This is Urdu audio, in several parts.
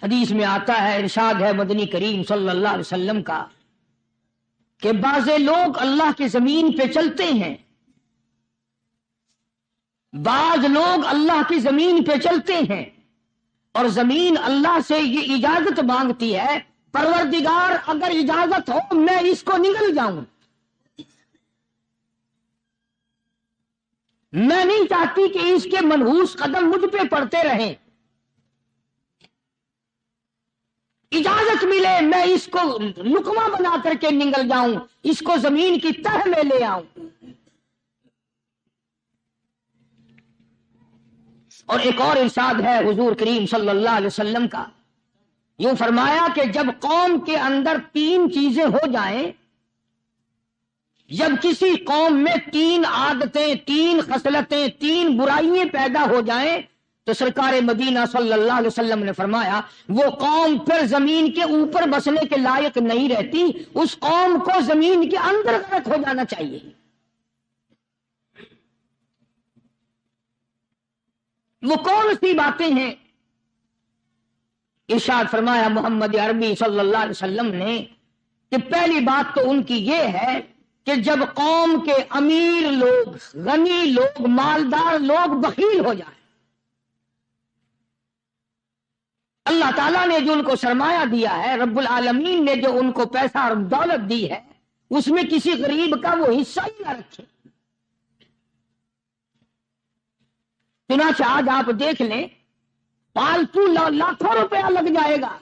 حدیث میں آتا ہے، ارشاد ہے مدنی کریم صلی اللہ علیہ وسلم کا کہ بعض لوگ اللہ کی زمین پہ چلتے ہیں، بعض لوگ اللہ کی زمین پہ چلتے ہیں اور زمین اللہ سے یہ اجازت مانگتی ہے، پروردگار اگر اجازت ہو میں اس کو نگل جاؤں، میں نہیں چاہتی کہ اس کے منحوس قدم مجھ پہ پڑتے رہیں، اجازت ملے میں اس کو لقمہ بنا کر کے نگل جاؤں، اس کو زمین کی تہ میں لے آؤں۔ اور ایک اور ارشاد ہے حضور کریم صلی اللہ علیہ وسلم کا، یوں فرمایا کہ جب قوم کے اندر تین چیزیں ہو جائیں، جب کسی قوم میں تین عادتیں، تین خصلتیں، تین برائیاں پیدا ہو جائیں تو سرکار مدینہ صلی اللہ علیہ وسلم نے فرمایا وہ قوم پھر زمین کے اوپر بسنے کے لائق نہیں رہتی، اس قوم کو زمین کے اندر غرق ہو جانا چاہیے۔ وہ کون سی باتیں ہیں؟ ارشاد فرمایا محمد عربی صلی اللہ علیہ وسلم نے کہ پہلی بات تو ان کی یہ ہے کہ جب قوم کے امیر لوگ، غنی لوگ، مالدار لوگ بخیل ہو جائیں، اللہ تعالیٰ نے جو ان کو سرمایہ دیا ہے، رب العالمین نے جو ان کو پیسہ اور دولت دی ہے، اس میں کسی غریب کا وہ حصہ ہی نہ رکھے۔ چنانچہ آج آپ دیکھ لیں، پالتو لاکھوں روپیہ لگ جائے گا،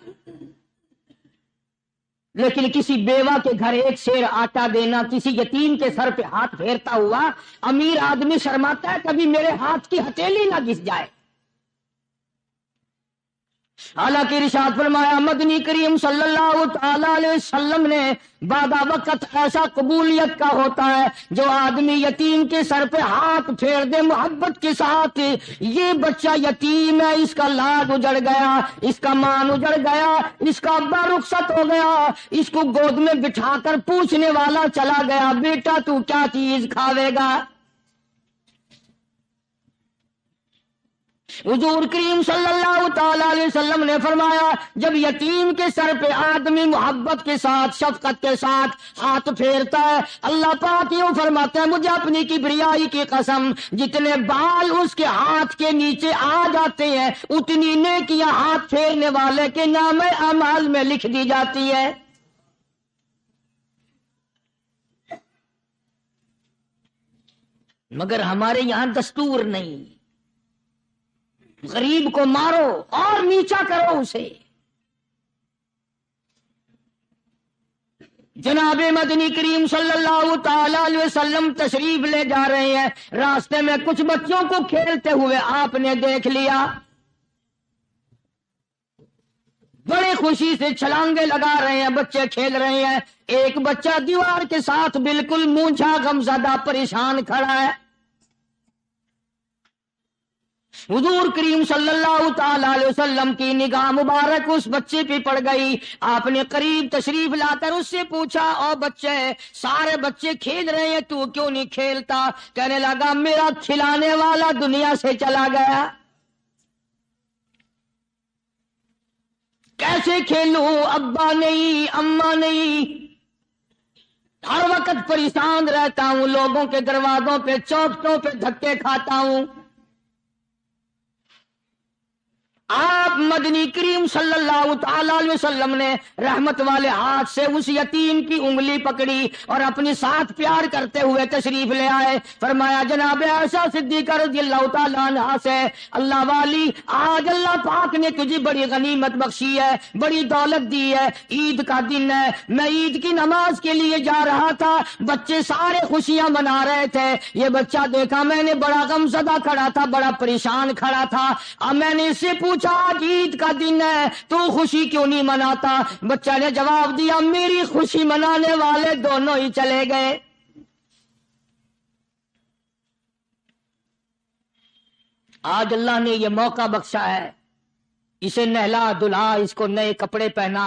لیکن کسی بیوہ کے گھر ایک سیر آٹا دینا، کسی یتیم کے سر پہ ہاتھ پھیرتا ہوا امیر آدمی شرماتا ہے کبھی میرے ہاتھ کی ہتھیلی نہ گھس جائے۔ حالانکہ ارشاد فرمایا مدنی کریم صلی اللہ تعالی علیہ وسلم نے بعد وقت ایسا قبولیت کا ہوتا ہے جو آدمی یتیم کے سر پہ ہاتھ پھیر دے محبت کے ساتھ، یہ بچہ یتیم ہے، اس کا لاد اجڑ گیا، اس کا مان اجڑ گیا، اس کا ابا رخصت ہو گیا، اس کو گود میں بٹھا کر پوچھنے والا چلا گیا بیٹا تو کیا چیز کھاوے گا؟ حضور کریم صلی اللہ تعالی علیہ وسلم نے فرمایا جب یتیم کے سر پہ آدمی محبت کے ساتھ، شفقت کے ساتھ ہاتھ پھیرتا ہے، اللہ پاک یوں فرماتا ہے مجھے اپنی کبریائی کی قسم جتنے بال اس کے ہاتھ کے نیچے آ جاتے ہیں اتنی نیکیاں ہاتھ پھیرنے والے کے نام اعمال میں لکھ دی جاتی ہے۔ مگر ہمارے یہاں دستور نہیں، غریب کو مارو اور نیچا کرو اسے۔ جناب مدنی کریم صلی اللہ تعالی علیہ وسلم تشریف لے جا رہے ہیں، راستے میں کچھ بچوں کو کھیلتے ہوئے آپ نے دیکھ لیا، بڑے خوشی سے چھلانگے لگا رہے ہیں، بچے کھیل رہے ہیں، ایک بچہ دیوار کے ساتھ بالکل مونچھا غمزدہ پریشان کھڑا ہے۔ حضور کریم صلی اللہ تعالی علیہ وسلم کی نگاہ مبارک اس بچے پہ پڑ گئی، آپ نے قریب تشریف لا کر اس سے پوچھا او بچے، سارے بچے کھیل رہے ہیں تو کیوں نہیں کھیلتا؟ کہنے لگا میرا کھلانے والا دنیا سے چلا گیا، کیسے کھیلوں؟ ابا نہیں، اماں نہیں، ہر وقت پریشان رہتا ہوں، لوگوں کے دروازوں پہ چوکھٹوں پہ دھکے کھاتا ہوں۔ آپ مدنی کریم صلی اللہ تعالی علیہ وسلم نے رحمت والے ہاتھ سے اس یتیم کی انگلی پکڑی اور اپنی ساتھ پیار کرتے ہوئے تشریف لے آئے، فرمایا جناب عائشہ صدیقہ رضی اللہ تعالی عنہا سے اللہ والی آج اللہ پاک نے تجھے بڑی غنیمت بخشی ہے، بڑی دولت دی ہے، عید کا دن ہے، میں عید کی نماز کے لیے جا رہا تھا، بچے سارے خوشیاں منا رہے تھے، یہ بچہ دیکھا میں نے بڑا غمزدہ کھڑا تھا، بڑا پریشان کھڑا تھا، اب میں نے اس سے پوچھا آج عید کا دن ہے تو خوشی کیوں نہیں مناتا؟ بچہ نے جواب دیا میری خوشی منانے والے دونوں ہی چلے گئے۔ آج اللہ نے یہ موقع بخشا ہے، اسے نہلا دھلا، اس کو نئے کپڑے پہنا،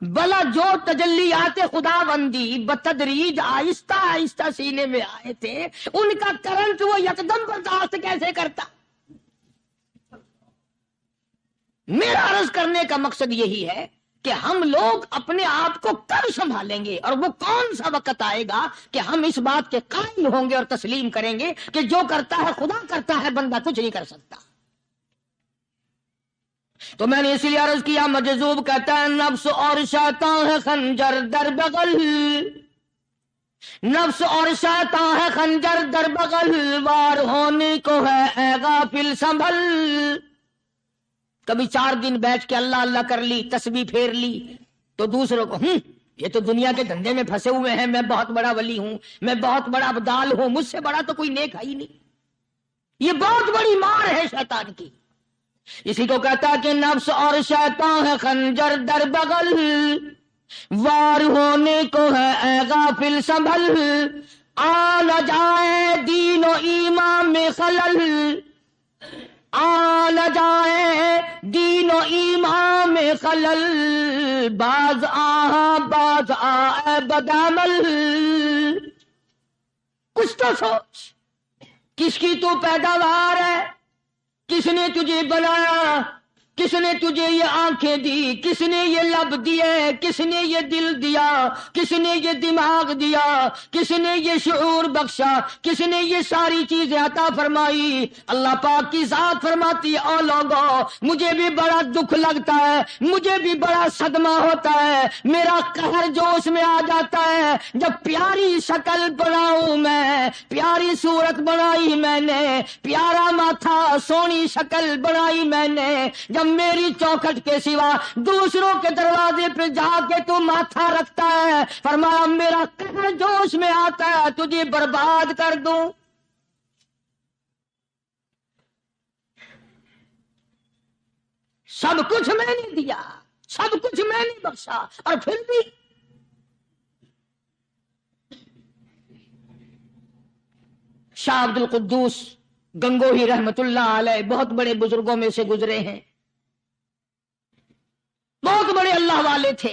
بلا جو تجلیات خدا بندی بتدریج آہستہ آہستہ سینے میں آئے تھے، ان کا کرنٹ وہ یکدم برداشت کیسے کرتا؟ میرا عرض کرنے کا مقصد یہی ہے کہ ہم لوگ اپنے آپ کو کب سنبھالیں گے، اور وہ کون سا وقت آئے گا کہ ہم اس بات کے قائل ہوں گے اور تسلیم کریں گے کہ جو کرتا ہے خدا کرتا ہے، بندہ کچھ نہیں کر سکتا۔ تو میں نے اسی لیے عرض کیا، مجذوب کہتا ہے نفس اور شیطان ہے خنجر در بغل، نفس اور شیطان ہے خنجر در بغل، وار ہونے کو ہے اے غافل سنبھل۔ کبھی 4 دن بیٹھ کے اللہ اللہ کر لی، تسبیح پھیر لی، تو دوسروں کو یہ تو دنیا کے دھندے میں پھنسے ہوئے ہیں، میں بہت بڑا ولی ہوں، میں بہت بڑا ابدال ہوں، مجھ سے بڑا تو کوئی نیک ہے ہی نہیں۔ یہ بہت بڑی مار ہے شیطان کی۔ اسی کو کہتا کہ نفس اور شیطان ہے خنجر در بغل، وار ہونے کو ہے اے غافل سنبھل، آ نہ جائے دین و ایمان میں خلل، آ نہ جائے دین و ایمان میں خلل، باز آئے بدعمل۔ کچھ تو سوچ، کس کی تو پیداوار ہے، کس نے تجھے بنایا، کس نے تجھے یہ آنکھیں دی، کس نے یہ لب دیے، کس نے یہ دل دیا، کس نے یہ دماغ دیا، کس نے یہ شعور بخشا، کس نے یہ ساری چیزیں عطا فرمائی؟ اللہ پاک کی ذات فرماتی ہے، او لوگو مجھے بھی بڑا دکھ لگتا ہے، مجھے بھی بڑا صدمہ ہوتا ہے، میرا قہر جوش میں آ جاتا ہے جب پیاری شکل بناؤں میں، پیاری صورت بنائی میں نے، پیارا ماتھا سونی شکل بنائی میں نے، جب میری چوکھٹ کے سوا دوسروں کے دروازے پہ جا کے تو ماتھا رکھتا ہے، فرمایا میرا قہر جوش میں آتا ہے تجھے برباد کر دوں۔ سب کچھ میں نے دیا، سب کچھ میں نے بخشا، اور پھر بھی شاہ عبد القدوس گنگوہی رحمت اللہ علیہ بہت بڑے بزرگوں میں سے گزرے ہیں، بہت بڑے اللہ والے تھے۔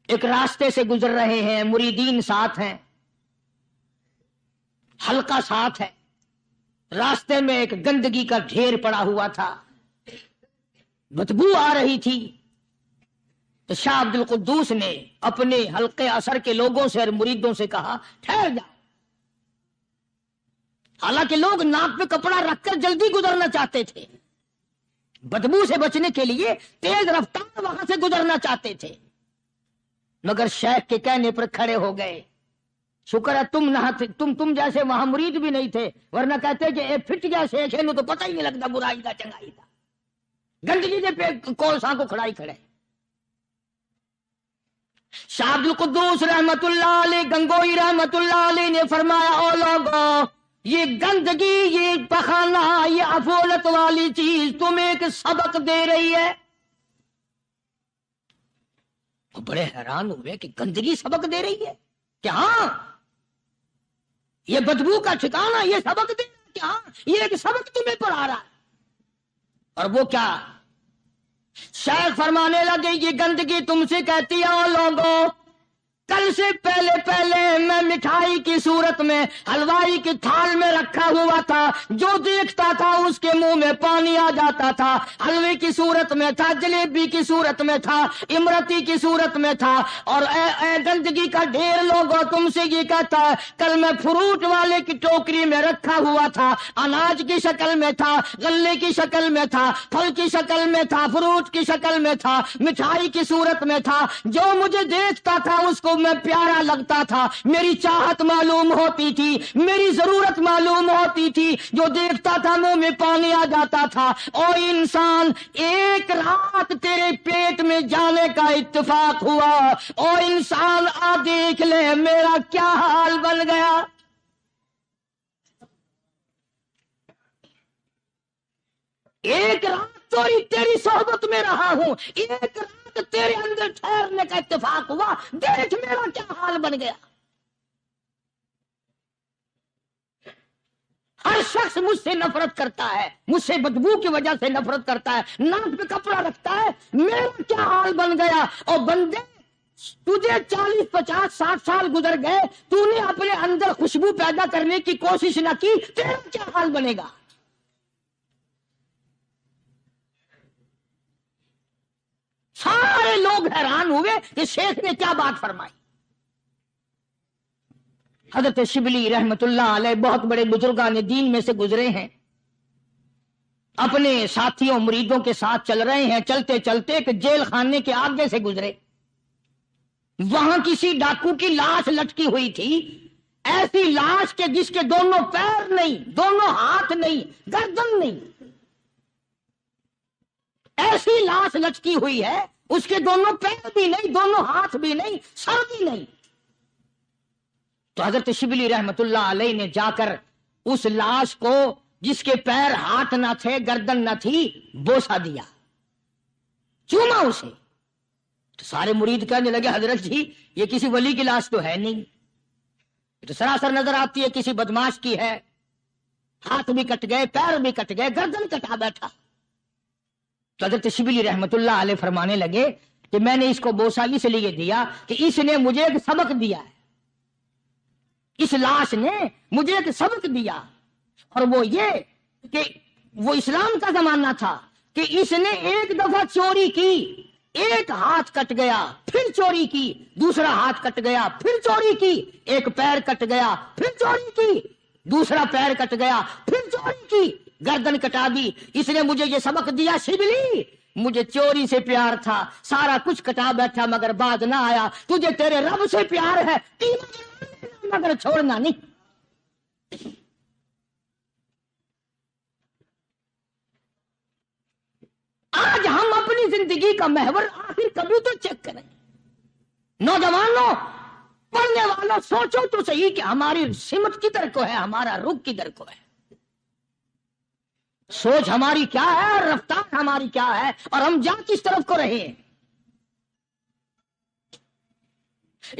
ایک راستے سے گزر رہے ہیں، مریدین ساتھ ہیں، حلقہ ساتھ ہے، راستے میں ایک گندگی کا ڈھیر پڑا ہوا تھا، بدبو آ رہی تھی، تو شاہ عبد القدوس نے اپنے حلقے اثر کے لوگوں سے اور مریدوں سے کہا ٹھہر جاؤ۔ حالانکہ لوگ ناک پہ کپڑا رکھ کر جلدی گزرنا چاہتے تھے، بدبو سے بچنے کے لیے تیز رفتار وہاں سے گزرنا چاہتے تھے، مگر شیخ کے کہنے پر کھڑے ہو گئے۔ شکر ہے تم نہ تم جیسے وہاں مرید بھی نہیں تھے، ورنہ کہتے کہ اے پھٹ گیا شیخ ہے نو تو پتہ ہی نہیں لگتا برائی کا چنگائی کا، گندگی دے پہ کولساں کو کھڑائی کھڑے۔ شاہ عبد القدوس رحمت اللہ علیہ گنگوئی رحمت اللہ علیہ نے فرمایا او لوگو، یہ گندگی، یہ پخانہ، یہ افولت والی چیز تمہیں ایک سبق دے رہی ہے۔ وہ بڑے حیران ہوئے کہ گندگی سبق دے رہی ہے کہ ہاں یہ بدبو کا ٹھکانہ یہ سبق دے رہا ہے کہ ہاں یہ ایک سبق تمہیں پڑھا رہا ہے۔ اور وہ کیا؟ شیخ فرمانے لگے یہ گندگی تم سے کہتی ہے او لوگوں، کل سے پہلے میں مٹھائی کی صورت میں حلوائی کی تھال میں رکھا ہوا تھا، جو دیکھتا تھا اس کے منہ میں پانی آ جاتا تھا، حلوے کی صورت میں تھا، جلیبی کی صورت میں تھا، امرتی کی صورت میں تھا، اور اے گندگی کا ڈھیر لوگوں تم سے یہ کہتا ہے کل میں فروٹ والے کی ٹوکری میں رکھا ہوا تھا، اناج کی شکل میں تھا، غلے کی شکل میں تھا، پھل کی شکل میں تھا، فروٹ کی شکل میں تھا، مٹھائی کی صورت میں تھا، جو مجھے دیکھتا تھا اس کو میں پیارا لگتا تھا، میری چاہت معلوم ہوتی تھی، میری ضرورت معلوم ہوتی تھی، جو دیکھتا تھا منہ میں پانی آ جاتا تھا۔ او انسان، ایک رات تیرے پیٹ میں جانے کا اتفاق ہوا، او انسان آ دیکھ لے میرا کیا حال بن گیا۔ ایک رات تیری صحبت میں رہا ہوں، ایک رات تیرے اندر ٹھہرنے کا اتفاق ہوا، دیکھ میرا کیا حال بن گیا۔ ہر شخص مجھ سے نفرت کرتا ہے، مجھ سے بدبو کی وجہ سے نفرت کرتا ہے، ناک پہ کپڑا رکھتا ہے، میرا کیا حال بن گیا؟ اور بندے تجھے 40 50 60 سال گزر گئے، تو نے اپنے اندر خوشبو پیدا کرنے کی کوشش نہ کی، تیرا کیا حال بنے گا؟ سارے لوگ حیران ہوئے کہ شیخ نے کیا بات فرمائی۔ حضرت شبلی رحمت اللہ علیہ بہت بڑے بزرگان دین میں سے گزرے ہیں، اپنے ساتھیوں مریدوں کے ساتھ چل رہے ہیں، چلتے چلتے ایک جیل خانے کے آگے سے گزرے، وہاں کسی ڈاکو کی لاش لٹکی ہوئی تھی، ایسی لاش کے جس کے دونوں پیر نہیں، دونوں ہاتھ نہیں، گردن نہیں، ایسی لاش لٹکی ہوئی ہے، اس کے دونوں پیر بھی نہیں، دونوں ہاتھ بھی نہیں، سر بھی نہیں۔ تو حضرت شبلی رحمت اللہ علیہ نے جا کر اس لاش کو جس کے پیر ہاتھ نہ تھے، گردن نہ تھی، بوسا دیا، چوما اسے۔ تو سارے مرید کہنے لگے حضرت جی یہ کسی ولی کی لاش تو ہے نہیں، یہ تو سراسر نظر آتی ہے کسی بدماش کی ہے، ہاتھ بھی کٹ گئے، پیر بھی کٹ گئے، گردن کٹا بیٹھا۔ تو حضرت شبلی رحمت اللہ علیہ فرمانے لگے کہ میں نے اس کو بوسا اس لیے دیا کہ اس نے مجھے ایک سبق دیا ہے، اس لاش نے مجھے ایک سبق دیا، اور وہ یہ کہ وہ اسلام کا زمانہ تھا کہ اس نے ایک دفعہ چوری کی، ایک ہاتھ کٹ گیا، پھر چوری کی، دوسرا ہاتھ کٹ گیا، پھر چوری کی، ایک پیر کٹ گیا، پھر چوری کی، دوسرا پیر کٹ گیا، پھر چوری کی، گردن کٹا دی۔ اس نے مجھے یہ سبق دیا، شبلی مجھے چوری سے پیار تھا، سارا کچھ کٹا بیٹھا مگر باز نہ آیا، تجھے تیرے رب سے پیار ہے مگر چھوڑنا نہیں۔ آج ہم اپنی زندگی کا محور آخر کبھی تو چیک کریں۔ نوجوانوں، پڑھنے والوں، سوچو تو صحیح کہ ہماری سمت کدھر کو ہے، ہمارا رخ کدھر کو ہے، سوچ ہماری کیا ہے اور رفتار ہماری کیا ہے، اور ہم جا کس طرف کو رہے ہیں۔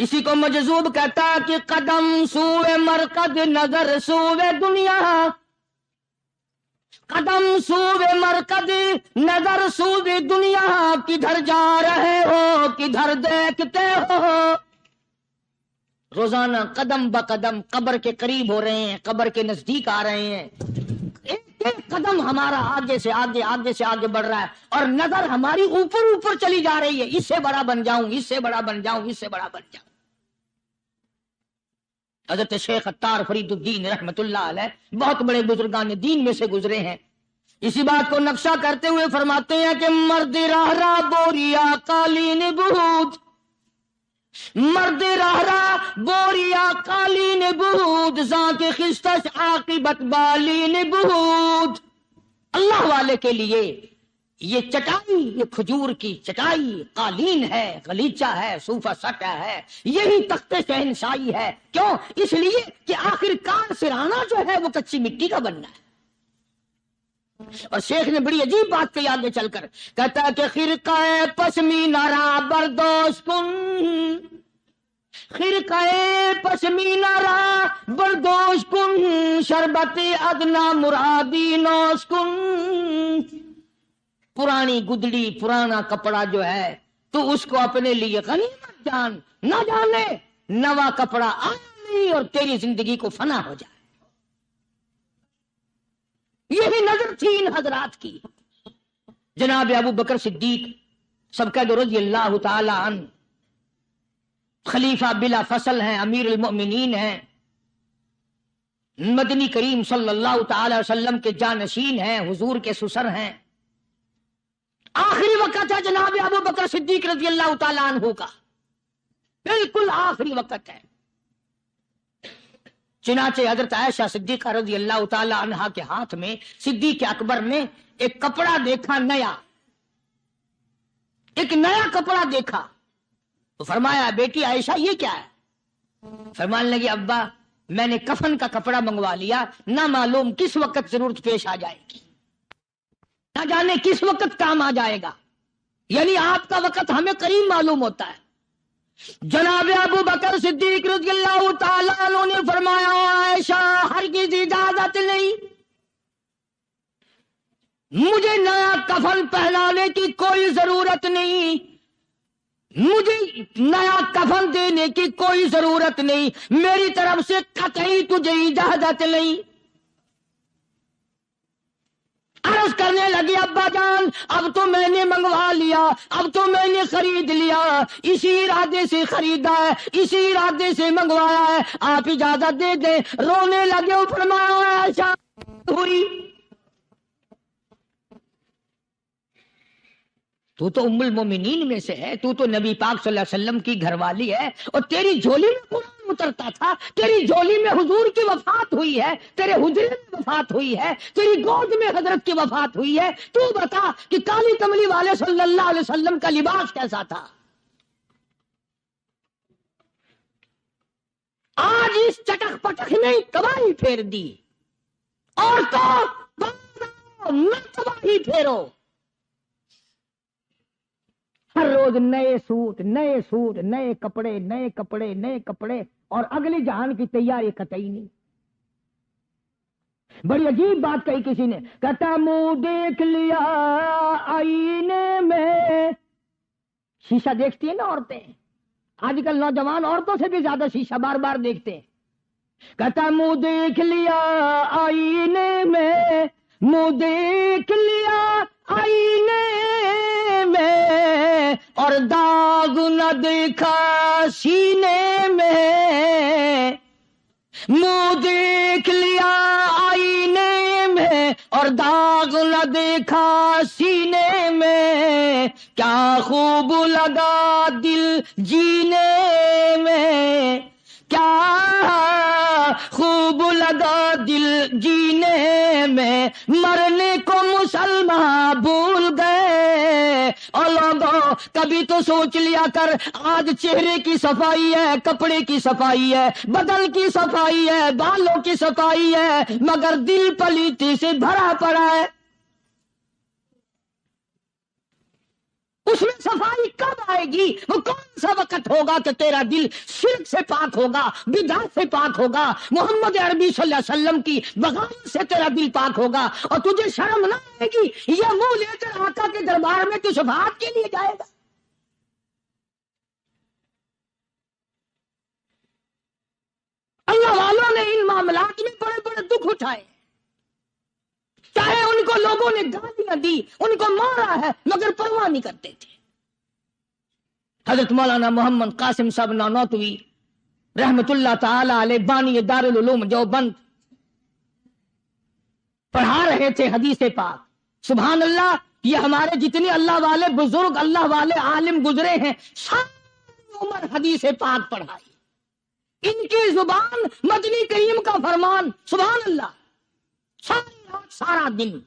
اسی کو مجذوب کہتا ہے کہ قدم سوئے مرکز، نظر سوئے دنیا، قدم سوئے مرکز، نظر سوئے دنیا، کدھر جا رہے ہو کدھر دیکھتے ہو۔ روزانہ قدم بقدم قبر کے قریب ہو رہے ہیں، قبر کے نزدیک آ رہے ہیں، ایک قدم ہمارا آگے سے آگے، آگے سے آگے بڑھ رہا ہے، اور نظر ہماری اوپر اوپر چلی جا رہی ہے، اس سے بڑا بن جاؤں، اس سے بڑا بن جاؤں، اس سے بڑا بن جاؤں۔ حضرت شیخ عطار فرید الدین رحمت اللہ علیہ بہت بڑے بزرگان دین میں سے گزرے ہیں، اسی بات کو نقشہ کرتے ہوئے فرماتے ہیں کہ مرد راہ راہ بوریا قالین بہود، مرد راہ راہ بوریا قالین بہود، ذاک خستش عاقبت بالین بہود۔ اللہ والے کے لیے یہ چٹائی، یہ کھجور کی چٹائی، قالین ہے، غلیچہ ہے، صوفہ سٹا ہے، یہی تخت شہنشاہی ہے۔ کیوں؟ اس لیے کہ آخر کار سرانہ جو ہے وہ کچی مٹی کا بننا ہے۔ اور شیخ نے بڑی عجیب بات کہی آگے چل کر، کہتا ہے کہ خرقہ پشمینہ را بردوش کن، خرقہ پشمینہ را بردوش کن، شربت ادنا مرادی نوش کن۔ پرانی گدڑی، پرانا کپڑا جو ہے تو اس کو اپنے لیے غنیمت جان، نہ جانے نوا کپڑا آیا نہیں اور تیری زندگی کو فنا ہو جائے۔ یہی نظر تھی ان حضرات کی۔ جناب ابو بکر صدیق سبقت رضی اللہ تعالی عنہ خلیفہ بلا فصل ہیں، امیر المؤمنین ہیں، مدنی کریم صلی اللہ تعالی وسلم کے جانشین ہیں، حضور کے سسر ہیں۔ آخری وقت ہے جناب ابو بکر صدیق رضی اللہ تعالی عنہ کا، بالکل آخری وقت ہے۔ چنانچہ حضرت عائشہ صدیقہ رضی اللہ تعالی عنہا کے ہاتھ میں صدیق اکبر نے ایک کپڑا دیکھا، نیا، ایک نیا کپڑا دیکھا، تو فرمایا بیٹی عائشہ یہ کیا ہے؟ فرمانے لگی ابا میں نے کفن کا کپڑا منگوا لیا، نہ معلوم کس وقت ضرورت پیش آ جائے گی، نہ جانے کس وقت کام آ جائے گا، یعنی آپ کا وقت ہمیں قریب معلوم ہوتا ہے۔ جناب ابو بکر صدیق رضی اللہ تعالیٰ عنہ نے فرمایا عائشہ ہرگز اجازت نہیں، مجھے نیا کفن پہنانے کی کوئی ضرورت نہیں، مجھے نیا کفن دینے کی کوئی ضرورت نہیں، میری طرف سے قطعی تجھے اجازت نہیں۔ عرض کرنے لگی ابا جان اب تو میں نے منگوا لیا، اب تو میں نے خرید لیا، اسی ارادے سے خریدا ہے، اسی ارادے سے منگوایا ہے، آپ اجازت دے دیں۔ رونے لگے، فرمایا ایسا ہوئی تو ام المومنین میں سے ہے، تو نبی پاک صلی اللہ علیہ وسلم کی گھر والی ہے، اور تیری جھولی میں قرآن اترتا تھا، تیری جھولی میں حضور کی وفات ہوئی ہے، تیرے حجرے میں وفات ہوئی ہے، تیری گود میں حضرت کی وفات ہوئی ہے، تو بتا کہ کالی کملی والے صلی اللہ علیہ وسلم کا لباس کیسا تھا؟ آج اس چٹک پٹک نے تباہی پھیر دی، اور تو نہ تباہی پھیرو۔ ہر روز نئے سوٹ، نئے سوٹ، نئے کپڑے، نئے کپڑے، نئے کپڑے، اور اگلی جہان کی تیاری قطعی نہیں۔ بڑی عجیب بات کہی کسی نے، کہتا منہ دیکھ لیا آئینے میں۔ شیشہ دیکھتی ہیں نا عورتیں، آج کل نوجوان عورتوں سے بھی زیادہ شیشہ بار بار دیکھتے ہیں۔ کہتا منہ دیکھ لیا آئینے میں، منہ دیکھ لیا آئینے میں، اور داغ نہ دیکھا سینے میں۔ منہ دیکھ لیا آئینے میں اور داغ نہ دیکھا سینے میں، کیا خوب لگا دل جینے میں، کیا خوب لگا دل جینے میں، مرنے کو مسلمان بھول گئے۔ اور لوگوں کبھی تو سوچ لیا کر، آج چہرے کی صفائی ہے، کپڑے کی صفائی ہے، بدن کی صفائی ہے، بالوں کی صفائی ہے، مگر دل پلیتی سے بھرا پڑا ہے۔ اس میں صفائی کب آئے گی؟ وہ کون سا وقت ہوگا کہ تیرا دل شرک سے پاک ہوگا، بدعت سے پاک ہوگا، محمد عربی صلی اللہ علیہ وسلم کی بغاوت سے تیرا دل پاک ہوگا، اور تجھے شرم نہ آئے گی؟ یہ منہ لے کر آقا کے دربار میں تو شفاعت کے لیے جائے گا۔ اللہ والوں نے ان معاملات میں بڑے بڑے دکھ اٹھائے، چاہے ان کو لوگوں نے گالیاں دی، ان کو مارا ہے، مگر پرواہ نہیں کرتے تھے۔ حضرت مولانا محمد قاسم صاحب نانوتوی رحمت اللہ تعالی علیہ بانی دارالعلوم دیوبند پڑھا رہے تھے حدیث پاک۔ سبحان اللہ، یہ ہمارے جتنے اللہ والے بزرگ، اللہ والے عالم گزرے ہیں، ساری عمر حدیث پاک پڑھائی، ان کی زبان مدنی کریم کا فرمان، سبحان اللہ، ساری رات سارا دن۔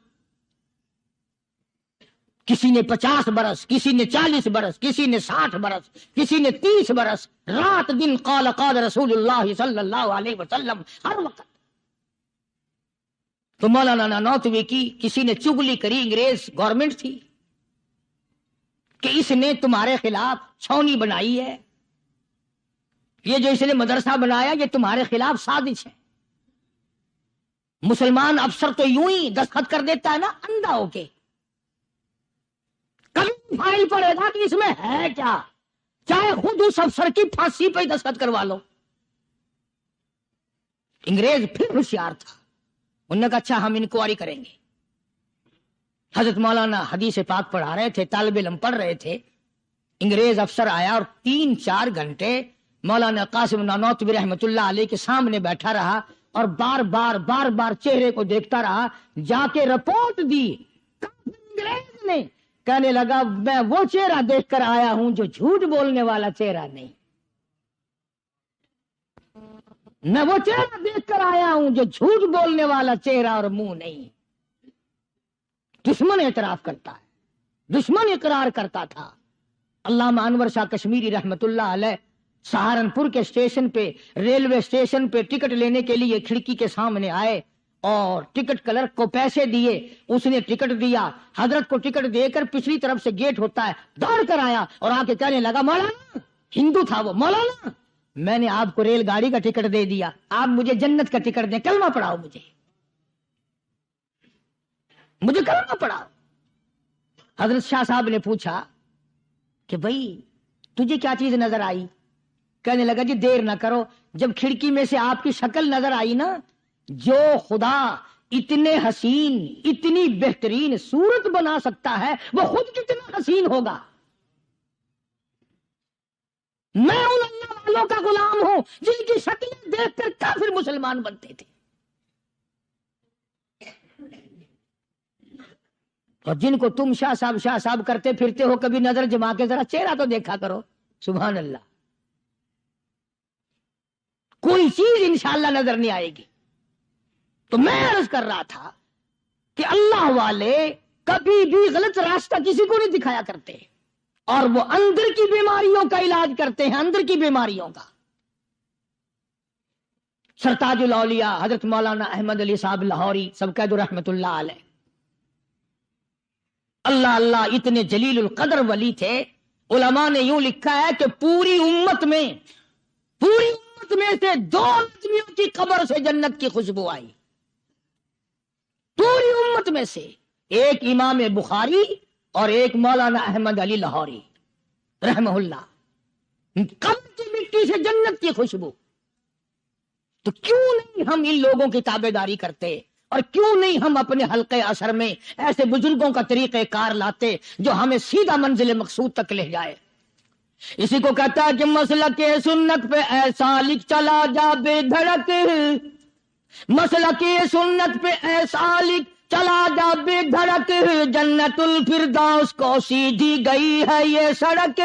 کسی نے 50 برس، کسی نے 40 برس، کسی نے 60 برس، کسی نے 30 برس، رات دن قال قال رسول اللہ صلی اللہ علیہ وسلم، ہر وقت۔ تو مولانا نانوتوی کی کسی نے چغلی کری، انگریز گورنمنٹ تھی کہ اس نے تمہارے خلاف چھاونی بنائی ہے، یہ جو اس نے مدرسہ بنایا یہ تمہارے خلاف سازش ہے۔ مسلمان افسر تو یوں ہی دستخط کر دیتا ہے نا اندھا ہو کے، کبھی فائل پڑے گا کہ اس میں ہے کیا، چاہے خود اس افسر کی پھانسی پہ دستخط کروا لو۔ انگریز پھر ہوشیار تھا، انہوں نے کہا اچھا ہم انکوائری کریں گے۔ حضرت مولانا حدیث پاک پڑھا رہے تھے، طالب علم پڑھ رہے تھے، انگریز افسر آیا اور 3-4 گھنٹے مولانا قاسم نانوتوی رحمت اللہ علیہ کے سامنے بیٹھا رہا اور بار بار چہرے کو دیکھتا رہا، جا کے رپورٹ دی انگریز نے، کہنے لگا میں وہ چہرہ دیکھ کر آیا ہوں جو جھوٹ بولنے والا چہرہ نہیں، میں وہ چہرہ دیکھ کر آیا ہوں جو جھوٹ بولنے والا چہرہ اور منہ نہیں۔ دشمن اعتراف کرتا ہے، دشمن اقرار کرتا تھا۔ علامہ انور شاہ کشمیری رحمت اللہ علیہ سہارنپور کے اسٹیشن پہ، ریلوے اسٹیشن پہ ٹکٹ لینے کے لیے کھڑکی کے سامنے آئے اور ٹکٹ کلرک کو پیسے دیے، اس نے ٹکٹ دیا، حضرت کو ٹکٹ دے کر پچھلی طرف سے گیٹ ہوتا ہے، دوڑ کر آیا اور آ کے کہنے لگا مولانا، ہندو تھا وہ، مولانا میں نے آپ کو ریل گاڑی کا ٹکٹ دے دیا، آپ مجھے جنت کا ٹکٹ دیں، کلمہ پڑھاؤ مجھے۔ مجھے کرنا پڑا۔ حضرت شاہ صاحب نے پوچھا کہ بھائی تجھے کیا چیز نظر آئی؟ کہنے لگا جی دیر نہ کرو، جب کھڑکی میں سے آپ کی شکل نظر آئی نا، جو خدا اتنے حسین اتنی بہترین صورت بنا سکتا ہے وہ خود کتنا حسین ہوگا۔ میں ان اللہ والوں کا غلام ہوں جن کی شکلیں دیکھ کر کافر مسلمان بنتے تھے، اور جن کو تم شاہ صاحب کرتے پھرتے ہو، کبھی نظر جما کے ذرا چہرہ تو دیکھا کرو۔ سبحان اللہ، کوئی چیز انشاءاللہ نظر نہیں آئے گی۔ تو میں عرض کر رہا تھا کہ اللہ والے کبھی بھی غلط راستہ کسی کو نہیں دکھایا کرتے، اور وہ اندر کی بیماریوں کا علاج کرتے ہیں، اندر کی بیماریوں کا۔ سرتاج الاولیاء حضرت مولانا احمد علی صاحب لاہوری سب کہہ دو رحمت اللہ علیہ، اللہ اللہ اتنے جلیل القدر ولی تھے۔ علماء نے یوں لکھا ہے کہ پوری امت میں سے 2 آدمیوں کی قبر سے جنت کی خوشبو آئی، پوری امت میں سے، ایک امام بخاری اور ایک مولانا احمد علی لاہوری رحمہ اللہ، قبر کی مٹی سے جنت کی خوشبو۔ تو کیوں نہیں ہم ان لوگوں کی تابع داری کرتے، اور کیوں نہیں ہم اپنے حلقے اثر میں ایسے بزرگوں کا طریقہ کار لاتے جو ہمیں سیدھا منزل مقصود تک لے جائے۔ اسی کو کہتا ہے کہ مسلک سنت پہ ایسا لکھ چلا جا بے دھڑک، مسلک سنت پہ ایسا لکھ چلا جا بے دھڑک، جنت الفردوس کو سیدھی گئی ہے یہ سڑک۔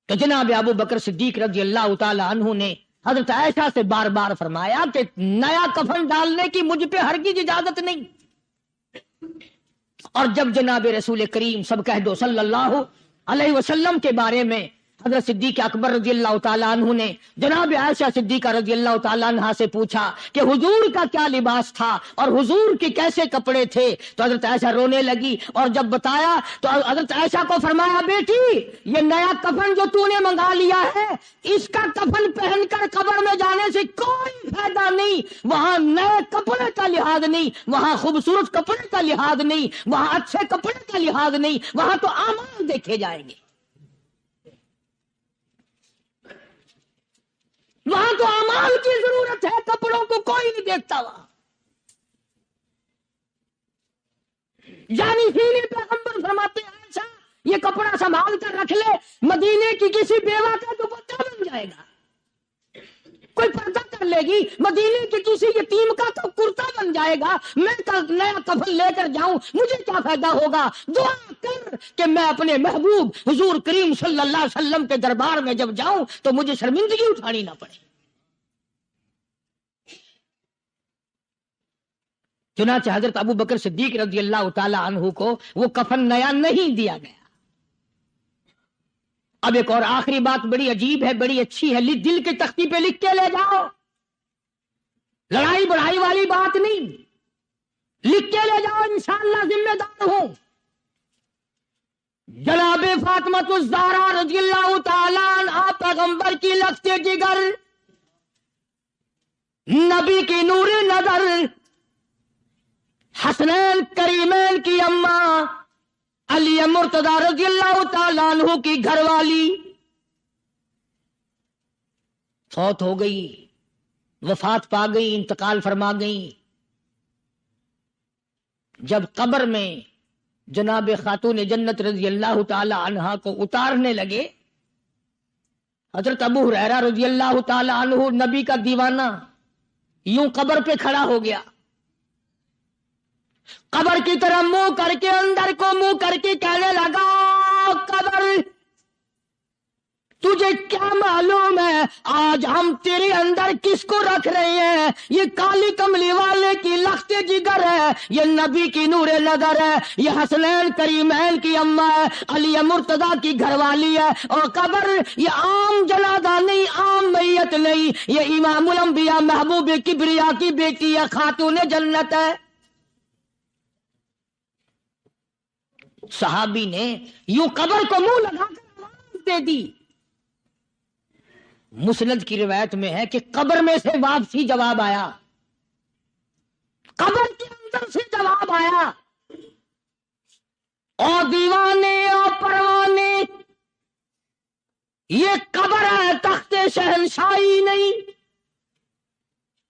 تو جناب ابو بکر صدیق رضی اللہ تعالی عنہ نے حضرت عائشہ سے بار بار فرمایا کہ نیا کفن ڈالنے کی مجھ پہ ہرگز اجازت نہیں۔ اور جب جناب رسول کریم سب کہہ دو صلی اللہ علیہ وسلم کے بارے میں حضرت صدیق اکبر رضی اللہ تعالیٰ عنہ نے جناب عائشہ صدیقہ رضی اللہ تعالیٰ عنہ سے پوچھا کہ حضور کا کیا لباس تھا اور حضور کے کیسے کپڑے تھے، تو حضرت عائشہ رونے لگی، اور جب بتایا تو حضرت عائشہ کو فرمایا بیٹی یہ نیا کفن جو تو نے منگا لیا ہے، اس کا کفن پہن کر قبر میں جانے سے کوئی فائدہ نہیں، وہاں نئے کپڑے کا لحاظ نہیں، وہاں خوبصورت کپڑے کا لحاظ نہیں، وہاں اچھے کپڑے کا لحاظ نہیں، وہاں تو اعمال دیکھے جائیں گے، وہاں تو اعمال کی ضرورت ہے، کپڑوں کو کوئی نہیں دیکھتا وہاں۔ یعنی پیغمبر فرماتے ہیں اچھا یہ کپڑا سنبھال کر رکھ لے، مدینے کی کسی بیوہ کا دوپٹہ بن جائے گا، کوئی پردہ کر لے گی، مدینے کی کسی یتیم کا تو کرتا بن جائے گا، میں نیا کفن لے کر جاؤں مجھے کیا فائدہ ہوگا؟ دعا کر کہ میں اپنے محبوب حضور کریم صلی اللہ علیہ وسلم کے دربار میں جب جاؤں تو مجھے شرمندگی اٹھانی نہ پڑے۔ چنانچہ حضرت ابو بکر صدیق رضی اللہ تعالی عنہ کو وہ کفن نیا نہیں دیا گیا۔ اب ایک اور آخری بات بڑی عجیب ہے، بڑی اچھی ہے، دل کے تختی پہ لکھ کے لے جاؤ، لڑائی بڑھائی والی بات نہیں، لکھ کے لے جاؤ، انشاءاللہ ذمہ دار ہوں۔ جناب فاطمہ الزہرا رضی اللہ تعالی عنہا پیغمبر کی لخت جگر، نبی کی نور نظر، حسنین کریمین کی اماں علی مرتضی رضی اللہ تعالیٰ عنہ کی گھر والی فوت ہو گئی، وفات پا گئی، انتقال فرما گئی۔ جب قبر میں جناب خاتون جنت رضی اللہ تعالی عنہا کو اتارنے لگے، حضرت ابو ہریرہ رضی اللہ تعالی عنہ نبی کا دیوانہ یوں قبر پہ کھڑا ہو گیا، قبر کی طرح منہ کر کے، اندر کو منہ کر کے کہنے لگا قبر تجھے کیا معلوم ہے آج ہم تیرے اندر کس کو رکھ رہے ہیں؟ یہ کالی کملی والے کی لخت جگر ہے، یہ نبی کی نور نظر ہے، یہ حسنین کریمین کی اماں ہے، علی مرتضی کی گھر والی ہے، اور قبر یہ عام جنازہ نہیں، عام میت نہیں، یہ امام الانبیاء محبوب کبریا کی بیٹی ہے، خاتون جنت ہے۔ صحابی نے یوں قبر کو منہ لگا کر آواز دے دی۔ مسند کی روایت میں ہے کہ قبر میں سے واپسی جواب آیا، قبر کے اندر سے جواب آیا، او دیوانے او پروانے، یہ قبر ہے تخت شہنشاہی نہیں،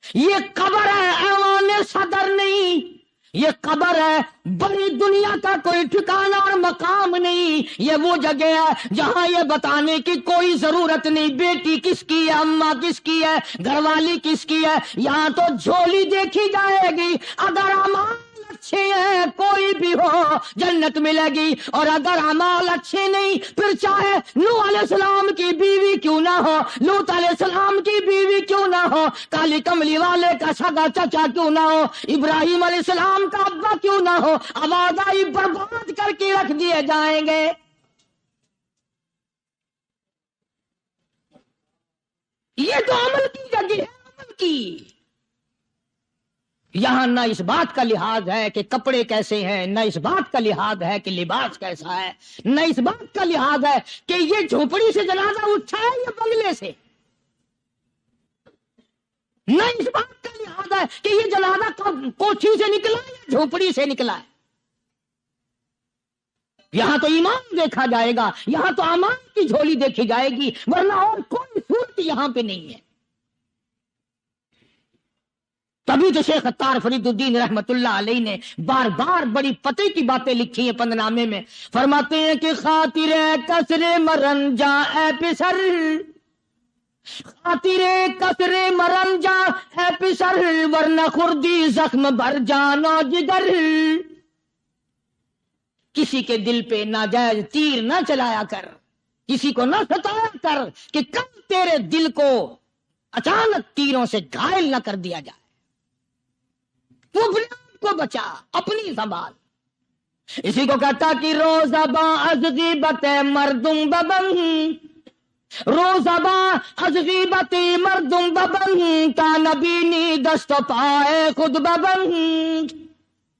یہ قبر ہے ایوان صدر نہیں، یہ قبر ہے بڑی دنیا کا کوئی ٹھکانہ اور مقام نہیں، یہ وہ جگہ ہے جہاں یہ بتانے کی کوئی ضرورت نہیں بیٹی کس کی ہے، اماں کس کی ہے، گھر والی کس کی ہے، یہاں تو جھولی دیکھی جائے گی، اگر اعمال اچھے ہیں کوئی بھی ہو جنت ملے گی، اور اگر اعمال اچھے نہیں پھر چاہے نوح علیہ السلام کی بیوی کیوں نہ ہو، لوط علیہ السلام کی بیوی کیوں نہ ہو، کالی کملی والے کا سگا چچا کیوں نہ ہو، ابراہیم علیہ السلام کا ابا کیوں نہ ہو، آواز آئی برباد کر کے رکھ دیے جائیں گے۔ یہ تو عمل کی جگہ ہے، عمل کی۔ یہاں نہ اس بات کا لحاظ ہے کہ کپڑے کیسے ہیں، نہ اس بات کا لحاظ ہے کہ لباس کیسا ہے، نہ اس بات کا لحاظ ہے کہ یہ جھوپڑی سے جنازہ اٹھا ہے یا بنگلے سے، نہ اس بات کا لحاظ ہے کہ یہ جنازہ کوٹھی سے نکلا ہے یا جھوپڑی سے نکلا ہے۔ یہاں تو ایمان دیکھا جائے گا، یہاں تو اعمال کی جھولی دیکھی جائے گی، ورنہ اور کوئی صورت یہاں پہ نہیں ہے۔ تبھی تو شیخ عطار فرید الدین رحمت اللہ علیہ نے بار بار بڑی پتے کی باتیں لکھی ہیں پندنامے میں، فرماتے ہیں کہ خاطر کسر مرن جا اے پسر، خاطر کسر مرن جا اے پسر، ورنہ خردی زخم بھر جانو جگر۔ کسی کے دل پہ ناجائز تیر نہ چلایا کر، کسی کو نہ ستایا کر کہ کب تیرے دل کو اچانک تیروں سے گھائل نہ کر دیا جائے۔ تو اپنے آپ کو بچا، اپنی سنبھال۔ اسی کو کہتا کہ روزہ با از غیبت مردم ببن، روزہ با از غیبت مردم ببن، تا نبینی دست پائے خود ببن۔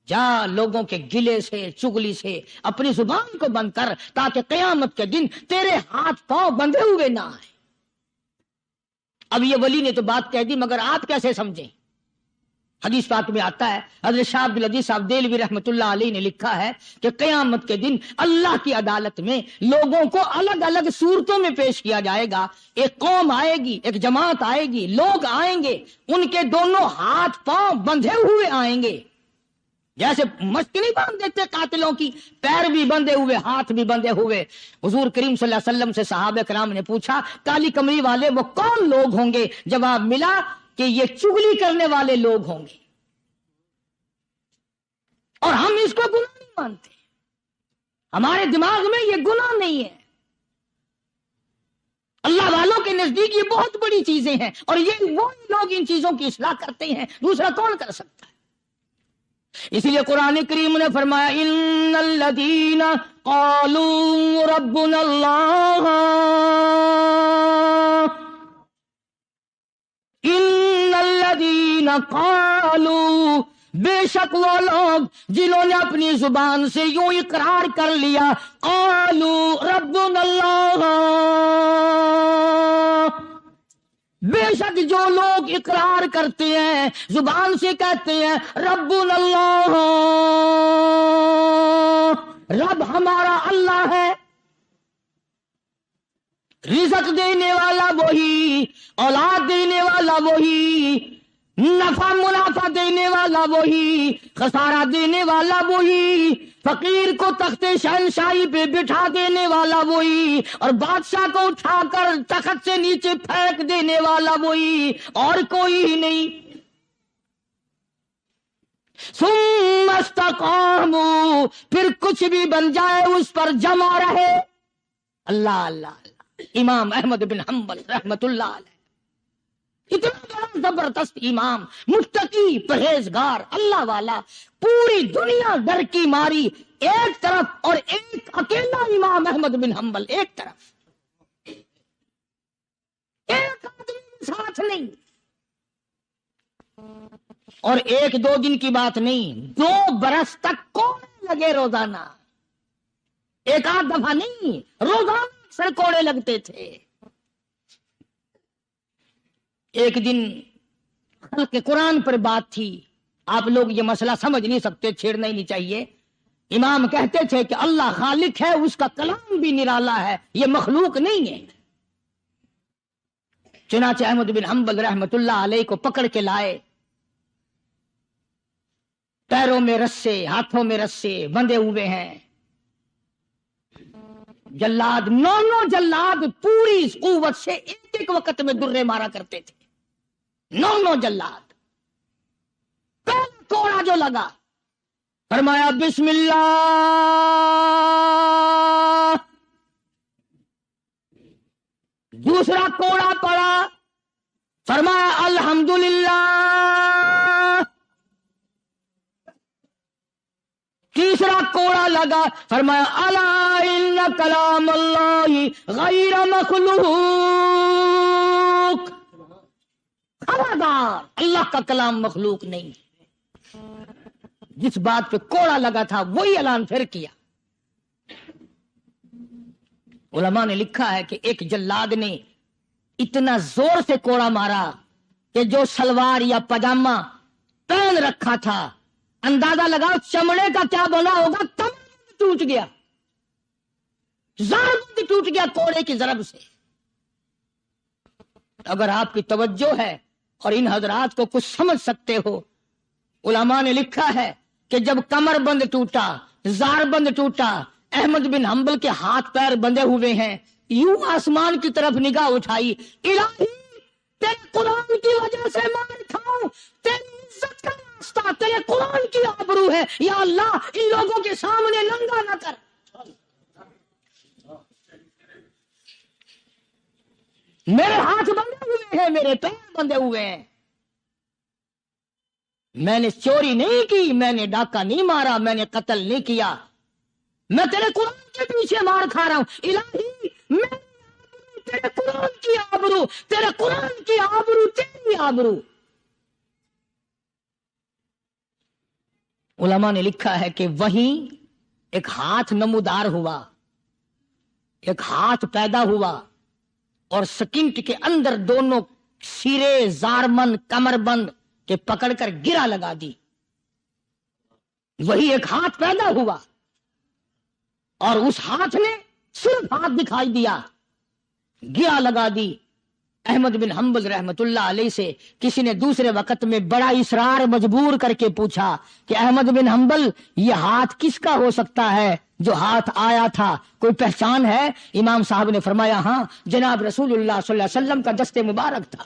جا لوگوں کے گلے سے چگلی سے اپنی زبان کو بند کر، تاکہ قیامت کے دن تیرے ہاتھ پاؤں بندھے ہوئے نہ آئے۔ اب یہ ولی نے تو بات کہہ دی، مگر آپ کیسے سمجھیں؟ حدیث پاک میں آتا ہے، حضرت شاہ عبد العزیز صاحب دہلوی رحمۃ اللہ علیہ نے لکھا ہے کہ قیامت کے دن اللہ کی عدالت میں لوگوں کو الگ الگ صورتوں میں پیش کیا جائے گا۔ ایک قوم آئے گی، ایک جماعت آئے گی، لوگ آئیں گے، ان کے دونوں ہاتھ پاؤں بندھے ہوئے آئیں گے، جیسے مشک نہیں باندھ دیتے قاتلوں کی، پیر بھی بندھے ہوئے، ہاتھ بھی بندھے ہوئے۔ حضور کریم صلی اللہ علیہ وسلم سے صحابہ کرام نے پوچھا کالی کمری والے وہ کون لوگ ہوں گے؟ جواب ملا کہ یہ چگلی کرنے والے لوگ ہوں گے، اور ہم اس کو گناہ نہیں مانتے، ہمارے دماغ میں یہ گناہ نہیں ہے۔ اللہ والوں کے نزدیک یہ بہت بڑی چیزیں ہیں، اور یہ وہی لوگ ان چیزوں کی اصلاح کرتے ہیں، دوسرا کون کر سکتا ہے؟ اسی لیے قرآن کریم نے فرمایا ان الذین قالوا ربنا اللہ، ان الذین قالوا، بے شک وہ لوگ جنہوں نے اپنی زبان سے یوں اقرار کر لیا، قالوا ربنا اللہ، بے شک جو لوگ اقرار کرتے ہیں، زبان سے کہتے ہیں ربنا اللہ، رب ہمارا اللہ ہے، رزق دینے والا وہی، اولاد دینے والا وہی، نفع منافع دینے والا وہی، خسارہ دینے والا وہی، فقیر کو تخت شہنشاہی پہ بٹھا دینے والا وہی، اور بادشاہ کو اٹھا کر تخت سے نیچے پھینک دینے والا وہی، اور کوئی ہی نہیں۔ ثم استقاموا، پھر کچھ بھی بن جائے اس پر جمع رہے۔ اللہ اللہ اللہ، امام احمد بن حنبل رحمت اللہ علیہ، اتنا بڑا زبردست امام، متقی، پرہیزگار، اللہ والا، پوری دنیا ڈر کی ماری ایک طرف، اور ایک اکیلا امام احمد بن حنبل ایک طرف، ایک آدمی ساتھ نہیں، اور ایک دو دن کی بات نہیں، 2 برس تک کوڑے لگے روزانہ، ایک آدھ دفعہ نہیں، روزانہ اکثر کوڑے لگتے تھے۔ ایک دن خلق قرآن پر بات تھی، آپ لوگ یہ مسئلہ سمجھ نہیں سکتے، چھیڑنا ہی نہیں چاہیے۔ امام کہتے تھے کہ اللہ خالق ہے، اس کا کلام بھی نرالا ہے، یہ مخلوق نہیں ہے۔ چنانچہ احمد بن حنبل رحمت اللہ علیہ کو پکڑ کے لائے، پیروں میں رسے، ہاتھوں میں رسے بندھے ہوئے ہیں۔ جلاد، 9 جلاد پوری قوت سے ایک وقت میں درے مارا کرتے تھے، 9 جلاد۔ پہلا کوڑا جو لگا، فرمایا بسم اللہ، دوسرا کوڑا پڑا، فرمایا الحمدللہ، تیسرا کوڑا لگا، فرمایا الا ان کلام اللہ غیر مخلوق، خبردار اللہ کا کلام مخلوق نہیں۔ جس بات پہ کوڑا لگا تھا وہی اعلان پھر کیا۔ علماء نے لکھا ہے کہ ایک جلاد نے اتنا زور سے کوڑا مارا کہ جو سلوار یا پاجامہ پہن رکھا تھا، اندازہ لگاؤ چمڑے کا کیا بنا ہوگا، تمام ٹوٹ گیا، ضرب ٹوٹ گیا کوڑے کی ضرب سے۔ اگر آپ کی توجہ ہے اور ان حضرات کو کچھ سمجھ سکتے ہو، علماء نے لکھا ہے کہ جب کمر بند ٹوٹا، زار بند ٹوٹا، احمد بن حنبل کے ہاتھ پیر بندھے ہوئے ہیں، یوں آسمان کی طرف نگاہ اٹھائی، الہی تیرے قرآن کی وجہ سے مار کھاؤں، تیری عزت کا راستہ تیرے قرآن کی آبرو ہے، یا اللہ ان لوگوں کے سامنے ننگا نہ کر۔ میرے ہاتھ بندھے ہوئے ہیں، میرے پیر بندھے ہوئے ہیں، میں نے چوری نہیں کی، میں نے ڈاکہ نہیں مارا، میں نے قتل نہیں کیا، میں تیرے قرآن کے پیچھے مار کھا رہا ہوں، الہی میں تیرے قرآن کی آبرو، تیرے قرآن کی آبرو، تیری آبرو۔ علماء نے لکھا ہے کہ وہیں ایک ہاتھ نمودار ہوا، ایک ہاتھ پیدا ہوا، اور سکنٹ کے اندر دونوں سیرے زارمند کمر بند کے پکڑ کر گرا لگا دی۔ وہی ایک ہاتھ پیدا ہوا اور اس ہاتھ نے صرف ہاتھ دکھائی دیا، گرا لگا دی۔ احمد بن حنبل رحمت اللہ علیہ سے کسی نے دوسرے وقت میں بڑا اصرار مجبور کر کے پوچھا کہ احمد بن حنبل یہ ہاتھ کس کا ہو سکتا ہے جو ہاتھ آیا تھا، کوئی پہچان ہے؟ امام صاحب نے فرمایا ہاں، جناب رسول اللہ صلی اللہ علیہ وسلم کا دست مبارک تھا۔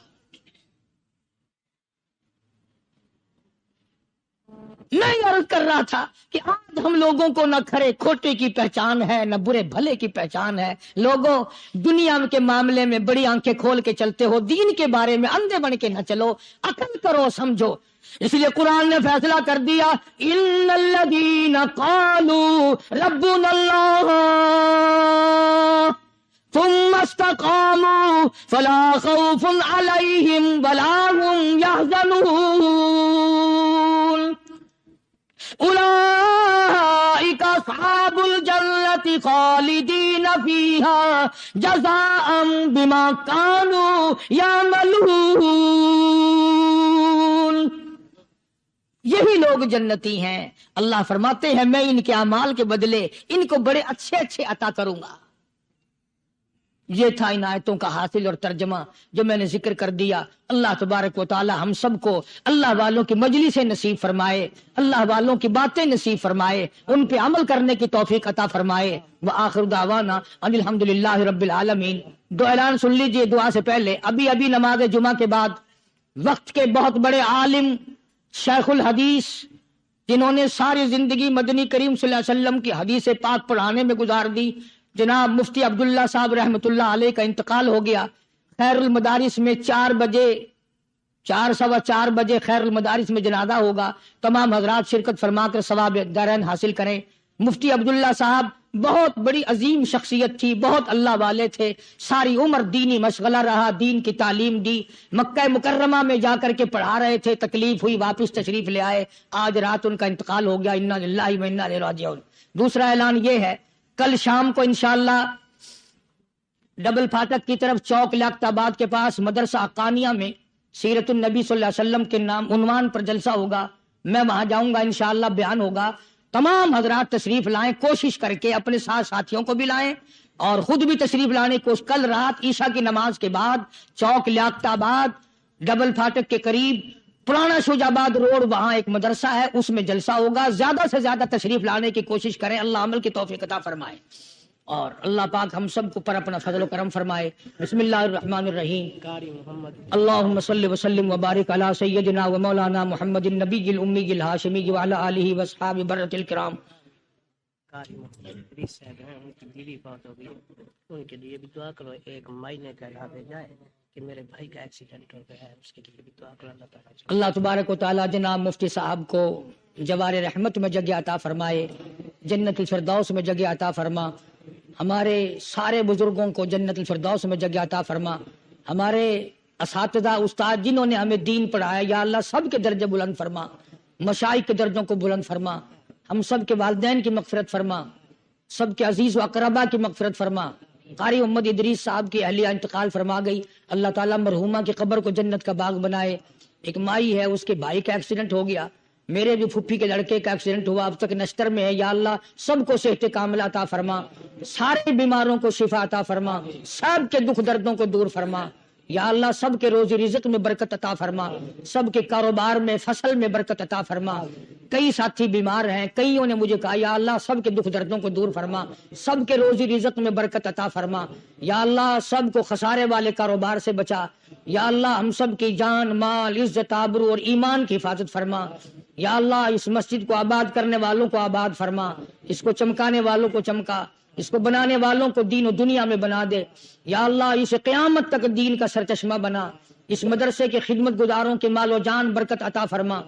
میں عرض کر رہا تھا کہ آج ہم لوگوں کو نہ کھرے کھوٹے کی پہچان ہے، نہ برے بھلے کی پہچان ہے۔ لوگوں دنیا کے معاملے میں بڑی آنکھیں کھول کے چلتے ہو، دین کے بارے میں اندھے بن کے نہ چلو، عقل کرو، سمجھو۔ اس لیے قرآن نے فیصلہ کر دیا، ان الذین قالوا ربنا اللہ ثم استقاموا فلا خوف علیہم ولا هم يحزنون اولئک اصحاب الجنۃ خالدین فیہا جزاء بما کانوا یعملون۔ یہی لوگ جنتی ہیں۔ اللہ فرماتے ہیں میں ان کے اعمال کے بدلے ان کو بڑے اچھے اچھے عطا کروں گا۔ یہ تھا ان آیتوں کا حاصل اور ترجمہ جو میں نے ذکر کر دیا۔ اللہ تبارک و تعالی ہم سب کو اللہ والوں کی مجلس نصیب فرمائے، اللہ والوں کی باتیں نصیب فرمائے، ان پہ عمل کرنے کی توفیق عطا فرمائے۔ وآخر دعوانا ان الحمدللہ رب العالمین۔ دو اعلان سن لیجئے دعا سے پہلے۔ ابھی نماز جمعہ کے بعد وقت کے بہت بڑے عالم، شیخ الحدیث، جنہوں نے ساری زندگی مدنی کریم صلی اللہ علیہ وسلم کی حدیث پاک پڑھانے میں گزار دی، جناب مفتی عبداللہ صاحب رحمت اللہ علیہ کا انتقال ہو گیا۔ خیر المدارس میں 4:15 بجے خیر المدارس میں جنازہ ہوگا۔ تمام حضرات شرکت فرما کر ثواب دارین حاصل کریں۔ مفتی عبداللہ صاحب بہت بڑی عظیم شخصیت تھی، بہت اللہ والے تھے، ساری عمر دینی مشغلہ رہا، دین کی تعلیم دی، مکہ مکرمہ میں جا کر کے پڑھا رہے تھے، تکلیف ہوئی واپس تشریف لے آئے، آج رات ان کا انتقال ہو گیا، انا للہ و انا الیہ راجعون۔ دوسرا اعلان یہ ہے، کل شام کو انشاءاللہ ڈبل پھاٹک کی طرف چوک لیاقت آباد کے پاس مدرسہ حقانیہ میں سیرت النبی صلی اللہ علیہ وسلم کے نام عنوان پر جلسہ ہوگا۔ میں وہاں جاؤں گا انشاءاللہ، بیان ہوگا۔ تمام حضرات تشریف لائیں، کوشش کر کے اپنے ساتھ ساتھیوں کو بھی لائیں اور خود بھی تشریف لانے کو۔ کل رات عشاء کی نماز کے بعد چوک لیاقت آباد ڈبل فاٹک کے قریب پرانا شجاع آباد روڈ، وہاں ایک مدرسہ ہے، اس میں جلسہ ہوگا۔ زیادہ سے زیادہ تشریف لانے کی کوشش کریں، اللہ عمل کی توفیق عطا فرمائے اور اللہ پاک ہم سب کو پر اپنا فضل و کرم فرمائے۔ بسم اللہ الرحمن الرحیم، اللہم صلی وسلم وبارک علی سیدنا و مولانا محمد النبی الامی الہاشمی وعلی آلہ واصحابہ برۃ الکرام۔ قاری محمد ادریس صاحب ہیں، ان کی بیوی فوت ہو گئی، ان کے لیے بھی دعا کرو۔ ایک مہینے کا علاوہ جائے کہ میرے بھائی کا ایکسیڈنٹ ہو گیا ہے، اس کے لیے بھی دعا کرو۔ اللہ تعالیٰ اللہ تبارک و تعالی جناب مفتی صاحب کو جوار رحمت میں جگہ عطا فرمائے، جنت الفردوس میں جگہ عطا فرما، ہمارے سارے بزرگوں کو جنت الفردوس میں جگہ عطا فرما، ہمارے اساتذہ استاد جنہوں نے ہمیں دین پڑھایا یا اللہ سب کے درجے بلند فرما، مشائخ کے درجوں کو بلند فرما، ہم سب کے والدین کی مغفرت فرما، سب کے عزیز و اقربا کی مغفرت فرما۔ قاری محمد ادریس صاحب کی اہلیہ انتقال فرما گئی، اللہ تعالیٰ مرحومہ کی قبر کو جنت کا باغ بنائے۔ ایک مائی ہے، اس کے بھائی کا ایکسیڈنٹ ہو گیا، میرے جو پھپھی کے لڑکے کا ایکسیڈنٹ ہوا، اب تک نشتر میں ہے، یا اللہ سب کو صحت کاملہ عطا فرما، سارے بیماروں کو شفا عطا فرما، سب کے دکھ دردوں کو دور فرما، یا اللہ سب کے روزی رزق میں برکت عطا فرما، سب کے کاروبار میں فصل میں برکت عطا فرما۔ کئی ساتھی بیمار ہیں، کئیوں نے مجھے کہا یا اللہ سب کے دکھ دردوں کو دور فرما، سب کے روزی رزق میں برکت عطا فرما، یا اللہ سب کو خسارے والے کاروبار سے بچا، یا اللہ ہم سب کی جان مال عزت آبرو اور ایمان کی حفاظت فرما، یا اللہ اس مسجد کو آباد کرنے والوں کو آباد فرما، اس کو چمکانے والوں کو چمکا، اس کو بنانے والوں کو دین و دنیا میں بنا دے، یا اللہ اسے قیامت تک دین کا سرچشمہ بنا، اس مدرسے کے خدمت گزاروں کے مال و جان برکت عطا فرما،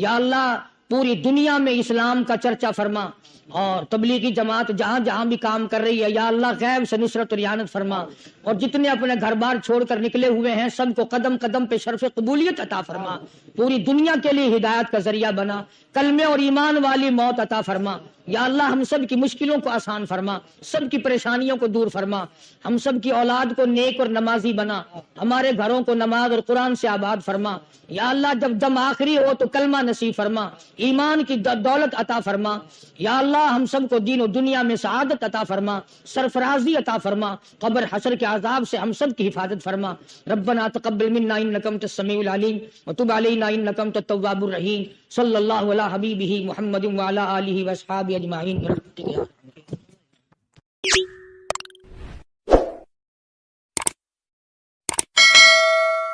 یا اللہ پوری دنیا میں اسلام کا چرچا فرما، اور تبلیغی جماعت جہاں جہاں بھی کام کر رہی ہے یا اللہ غیب سے نصرت اور اعانت فرما، اور جتنے اپنے گھر بار چھوڑ کر نکلے ہوئے ہیں سب کو قدم قدم پہ شرف قبولیت عطا فرما، پوری دنیا کے لیے ہدایت کا ذریعہ بنا، کلمے اور ایمان والی موت عطا فرما، یا اللہ ہم سب کی مشکلوں کو آسان فرما، سب کی پریشانیوں کو دور فرما، ہم سب کی اولاد کو نیک اور نمازی بنا، ہمارے گھروں کو نماز اور قرآن سے آباد فرما، یا اللہ جب دم آخری ہو تو کلمہ نصیب فرما، ایمان کی دولت عطا فرما، یا اللہ ہم سب کو دین و دنیا میں سعادت عطا فرما، سرفرازی عطا فرما، قبر حشر کے عذاب سے ہم سب کی حفاظت فرما۔ ربنا تقبل منا انک انت السمیع العلیم وتب علینا انک انت التواب الرحیم۔ صلی اللہ علی حبیبہ محمد وعلی آلہ واصحابہ اجمعین برحمتک یا